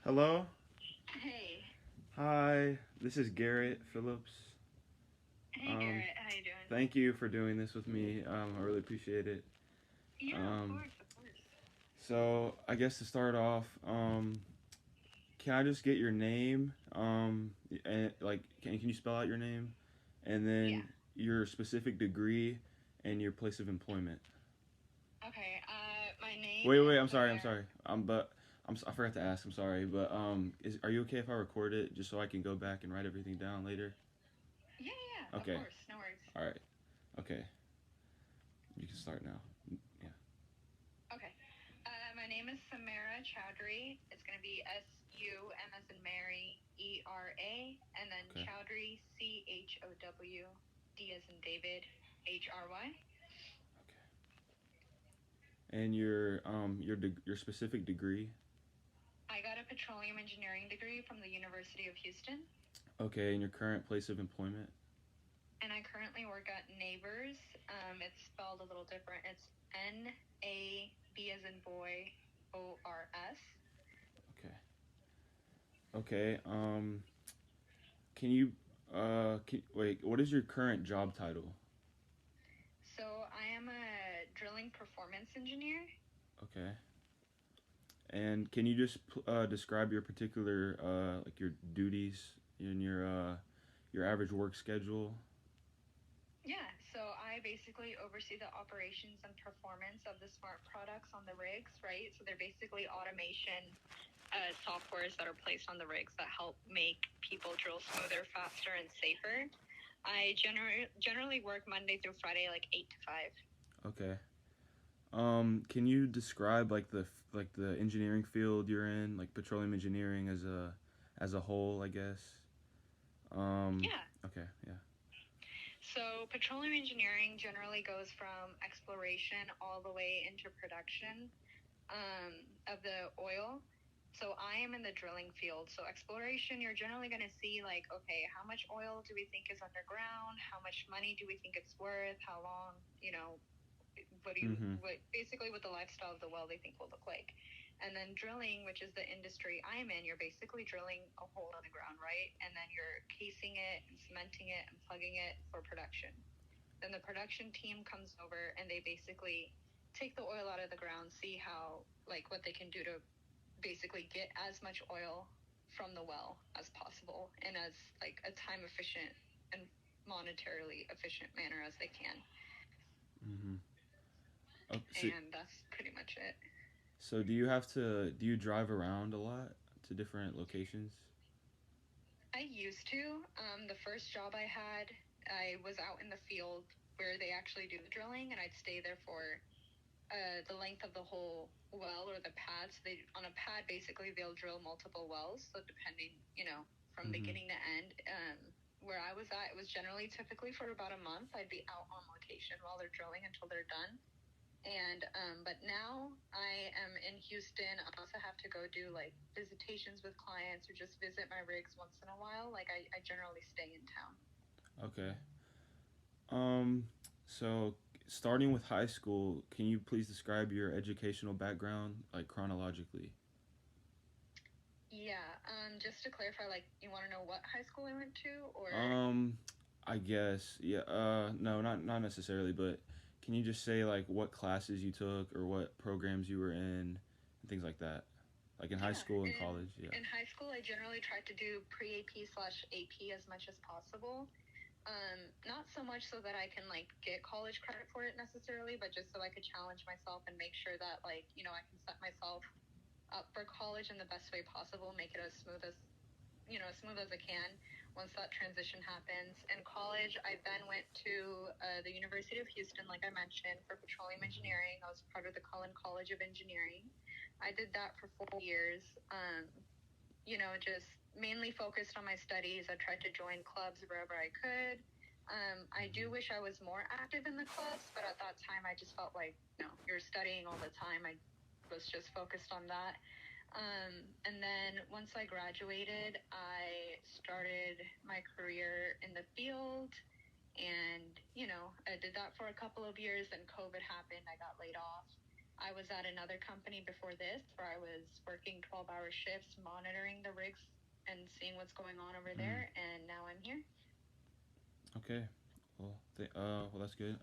Hello? Hey. Hi, this is Garrett Phillips. Hey Um, Garrett, how you doing? Thank you for doing this with me. I really appreciate it. Yeah, of Um, course, of course. so, I guess to start off, can I just get your name? And like, can you spell out your name? And Yeah. then your specific degree and your place of employment. Okay, my name Wait, is wait, I'm sorry, I'm Samara. sorry. I forgot to ask. I'm sorry, but are you okay if I record it just so I can go back and write everything down later? Yeah, yeah, yeah, of Okay. course, no worries. All right. Okay. You can start now. Yeah. Okay. My name is Samara Chowdhury. It's going to be S-U-M as in Mary, E-R-A, and then Okay. Chowdhury, C-H-O-W, D as in David, H-R-Y. Okay. And your specific degree. I got a petroleum engineering degree from the University of Houston. Okay. And your current place of employment. And I currently work at Neighbors. It's spelled a little different. It's N-A-B as in boy, O-R-S. Okay. Okay. Can you wait? What is your current job title? So I am a drilling performance engineer. Okay. And can you just describe your particular like your duties and your average work schedule? Yeah, so I basically oversee the operations and performance of the smart products on the rigs, right? So they're basically automation softwares that are placed on the rigs that help make people drill smoother, faster, and safer. I generally work Monday through Friday, like 8 to 5. Okay. Can you describe like the engineering field you're in, like petroleum engineering as a whole, I guess? Um, Yeah. okay, yeah. So petroleum engineering generally goes from exploration all the way into production of the oil. So I am in the drilling field. So exploration, you're generally going to see like, okay, how much oil do we think is underground? How much money do we think it's worth? How long, Mhm. basically what the lifestyle of the well they think will look like. And then drilling, which is the industry I'm in, you're basically drilling a hole in the ground, right? And then you're casing it and cementing it and plugging it for production. Then the production team comes over and they basically take the oil out of the ground, see how, like, what they can do to basically get as much oil from the well as possible in as, like, a time efficient and monetarily efficient manner as they can. Mhm. Okay, And that's pretty much it. so do you drive around a lot to different locations? I used to. The first job I had, I was out in the field where they actually do the drilling, and I'd stay there for the length of the whole well or the pad. So they on a pad basically they'll drill multiple wells. So depending, from Mhm. beginning to end. Where I was at, it was generally typically for about a month. I'd be out on location while they're drilling until they're done. And but now I am in Houston. I also have to go do like visitations with clients or just visit my rigs once in a while. Like I generally stay in town. Okay. Um, so starting with high school, can you please describe your educational background like chronologically? Yeah. Just to clarify, like you want to know what high school I went to, or Um, I guess yeah. No, not necessarily, but can you just say like what classes you took or what programs you were in and things like that, like in high yeah. school and In college? Yeah. in high school, I generally tried to do pre-AP/AP as much as possible. Not so much so that I can like get college credit for it necessarily, but just so I could challenge myself and make sure that like I can set myself up for college in the best way possible, make it as smooth as I can once that transition happens. In college, I then went to the University of Houston, like I mentioned, for petroleum engineering. I was part of the Cullen College of Engineering. I did that for 4 years. Just mainly focused on my studies. I tried to join clubs wherever I could. I do wish I was more active in the clubs, but at that time I just felt like, you're studying all the time. I was just focused on that. And then once I graduated, I started my career in the field. And, I did that for a couple of years. Then COVID happened. I got laid off. I was at another company before this where I was working 12-hour shifts, monitoring the rigs and seeing what's going on over Mm. there, and now I'm here. Okay. Well, that's good.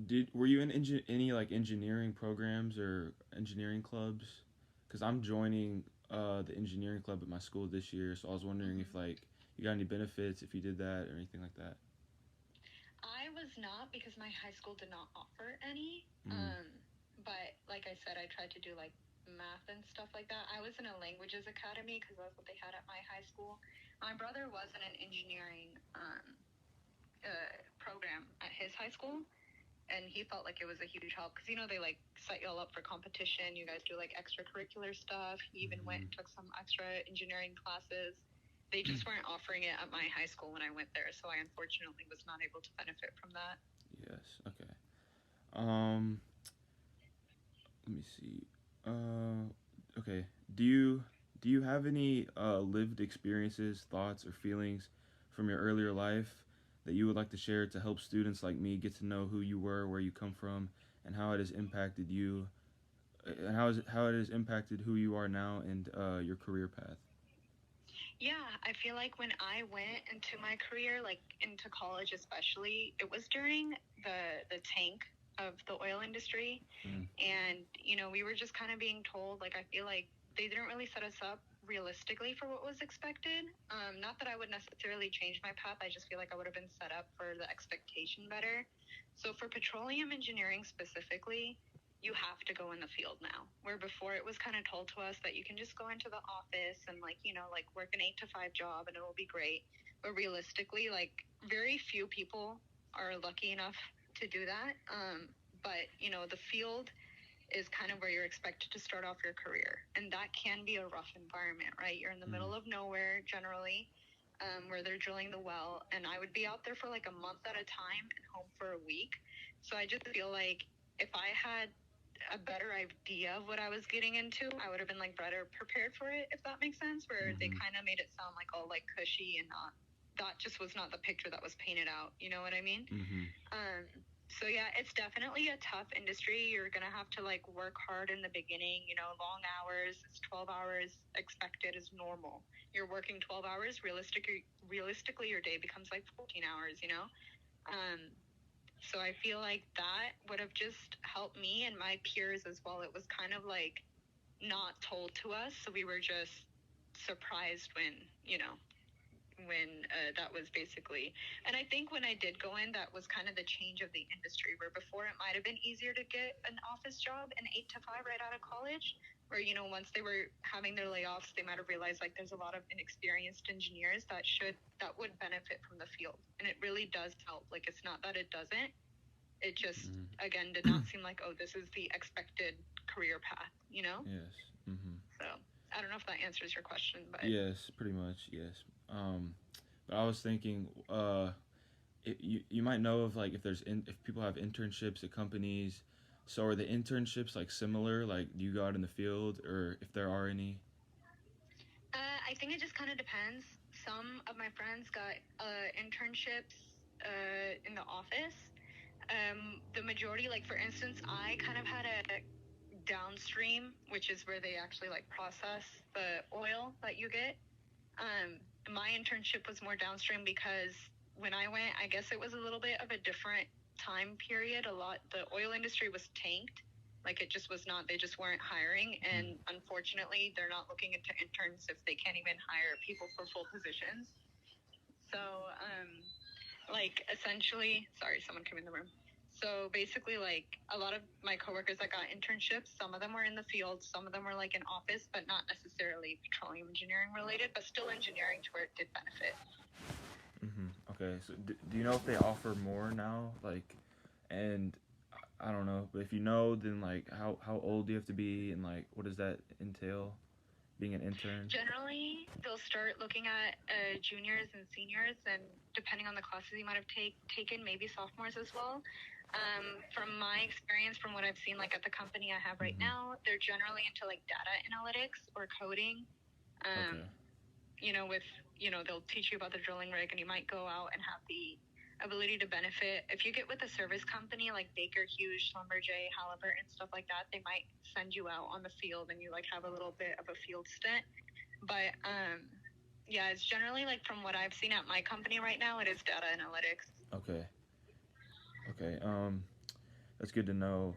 Did were you in any like engineering programs or engineering clubs? Because I'm joining the engineering club at my school this year, so I was wondering if Mm-hmm. like you got any benefits if you did that or anything like that. I was not because my high school did not offer any. Mm. But like I said, I tried to do like math and stuff like that. I was in a languages academy because that's what they had at my high school. My brother was in an engineering program at his high school, and he felt like it was a huge help because they like set you all up for competition. You guys do like extracurricular stuff. He even went Mm-hmm. and took some extra engineering classes. They just weren't offering it at my high school when I went there, so I unfortunately was not able to benefit from that. Yes. Okay. Um. Let me see. Okay. Do you have any lived experiences, thoughts, or feelings from your earlier life that you would like to share to help students like me get to know who you were, where you come from, and how it has impacted you, and how it has impacted who you are now and your career path? Yeah, I feel like when I went into my career, like into college especially, it was during the tank of the oil industry, Mm. and we were just kind of being told, like, I feel like they didn't really set us up realistically for what was expected. Not that I would necessarily change my path, I just feel like I would have been set up for the expectation better. So for petroleum engineering specifically, you have to go in the field now, where before it was kind of told to us that you can just go into the office and like like work an 8 to 5 job and it'll be great. But realistically, like, very few people are lucky enough to do that. But the field is kind of where you're expected to start off your career, and that can be a rough environment, right? You're in the Mm. middle of nowhere generally, where they're drilling the well, and I would be out there for like a month at a time and home for a week. So I just feel like if I had a better idea of what I was getting into, I would have been like better prepared for it, if that makes sense. Where they Mm-hmm. kind of made it sound like all like cushy and not, that just was not the picture that was painted out. You know what I mean? Mm-hmm. Um, so yeah, it's definitely a tough industry. You're gonna have to like work hard in the beginning. Long hours. It's 12 hours expected as normal. You're working 12 hours. Realistically, your day becomes like 14 hours. Um, so I feel like that would have just helped me and my peers as well. It was kind of like not told to us, so we were just surprised when that was basically. And I think when I did go in, that was kind of the change of the industry, where before it might have been easier to get an office job, an 8 to 5 right out of college, where once they were having their layoffs, they might have realized like there's a lot of inexperienced engineers that would benefit from the field, and it really does help. Like, it's not that it doesn't, it just again did Mm. not seem like, oh, this is the expected career path. Yes. Mm-hmm. So I don't know if that answers your question, but Yes, pretty much. Yes. But I was thinking, you might know of like if people have internships at companies. So are the internships like similar? Like, do you go out in the field, or if there are any? I think it just kind of depends. Some of my friends got internships in the office. The majority, like for instance, I kind of had a downstream, which is where they actually like process the oil that you get. My internship was more downstream because when I went, I guess it was a little bit of a different time period. The oil industry was tanked. Like, it just was not, they just weren't hiring. Mm. And unfortunately, they're not looking into interns if they can't even hire people for full positions. So, like, essentially, sorry, someone came in the room. So basically, like, a lot of my coworkers that got internships, some of them were in the field, some of them were like in office, but not necessarily petroleum engineering related, but still engineering to where it did benefit. Mm-hmm. Okay. So do you know if they offer more now? Like, and I don't know, but if you know, then like how old do you have to be, and like what does that entail, being an intern? Generally, they'll start looking at juniors and seniors, and depending on the classes you might have taken, maybe sophomores as well. From my experience, from what I've seen, like at the company I have right Mm-hmm. now, they're generally into like data analytics or coding. Okay. With they'll teach you about the drilling rig, and you might go out and have the ability to benefit. If you get with a service company like Baker Hughes, Schlumberger, Halliburton, stuff like that, they might send you out on the field and you like have a little bit of a field stint. But yeah, it's generally like from what I've seen at my company right now, it is data analytics. Okay. Okay. That's good to know.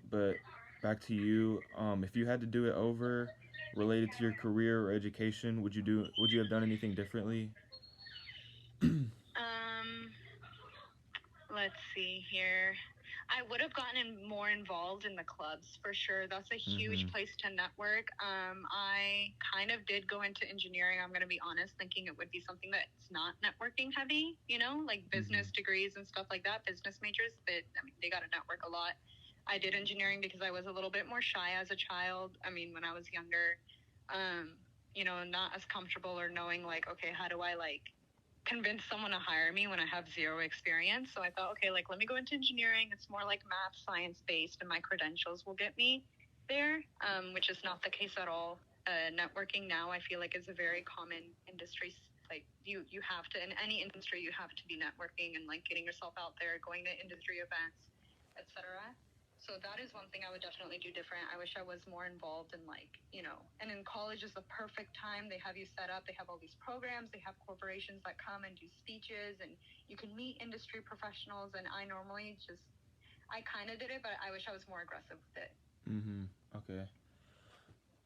But back to you. If you had to do it over, related to your career or education, would you have done anything differently? Um, let's see here. I would have gotten more involved in the clubs for sure. That's a Mm-hmm. huge place to network. I kind of did go into engineering, I'm going to be honest, thinking it would be something that's not networking heavy, you know, like Mm-hmm. business degrees and stuff like that, business majors, that, I mean, they got to network a lot. I did engineering because I was a little bit more shy as a child. I mean, when I was younger, um, you know, not as comfortable or knowing like, okay, how do I like convince someone to hire me when I have zero experience. So I thought, okay, like let me go into engineering. It's more like math, science based, and my credentials will get me there, which is not the case at all. Networking now, I feel like, is a very common industry. Like you have to, in any industry, you have to be networking and like getting yourself out there, going to industry events, etc. So that is one thing I would definitely do different. I wish I was more involved in like, you know, and in college is the perfect time. They have you set up, they have all these programs, they have corporations that come and do speeches and you can meet industry professionals. And I normally just, I kind of did it, but I wish I was more aggressive with it. Mm-hmm. Okay.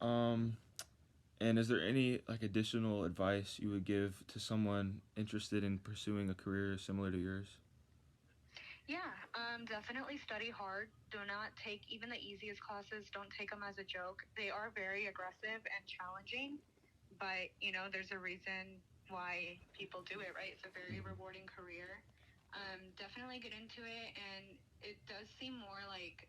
Um, and is there any like additional advice you would give to someone interested in pursuing a career similar to yours? Yeah, definitely study hard. Do not take even the easiest classes. Don't take them as a joke. They are very aggressive and challenging, but you know, there's a reason why people do it, right? It's a very Mm-hmm. rewarding career. Definitely get into it, and it does seem more like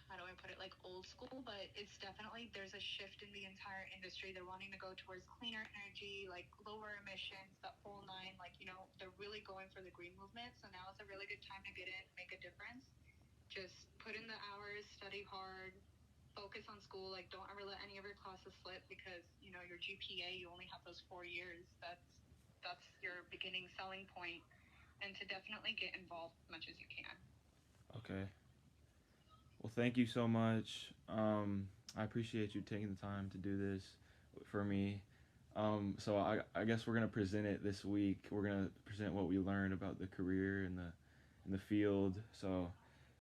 how do I put it, like old school, but it's definitely there's a shift in the entire industry. They're wanting to go towards cleaner energy, like lower emissions, that whole nine. Like, you know, they're really going for the green movement. So now is a really good time to get in, make a difference. Just put in the hours, study hard, focus on school. Like, don't ever let any of your classes slip because you know your GPA. You only have those 4 years. That's your beginning selling point, and to definitely get involved as much as you can. Okay. Well, thank you so much. I appreciate you taking the time to do this for me. I guess we're gonna present it this week. We're gonna present what we learned about the career and the field. So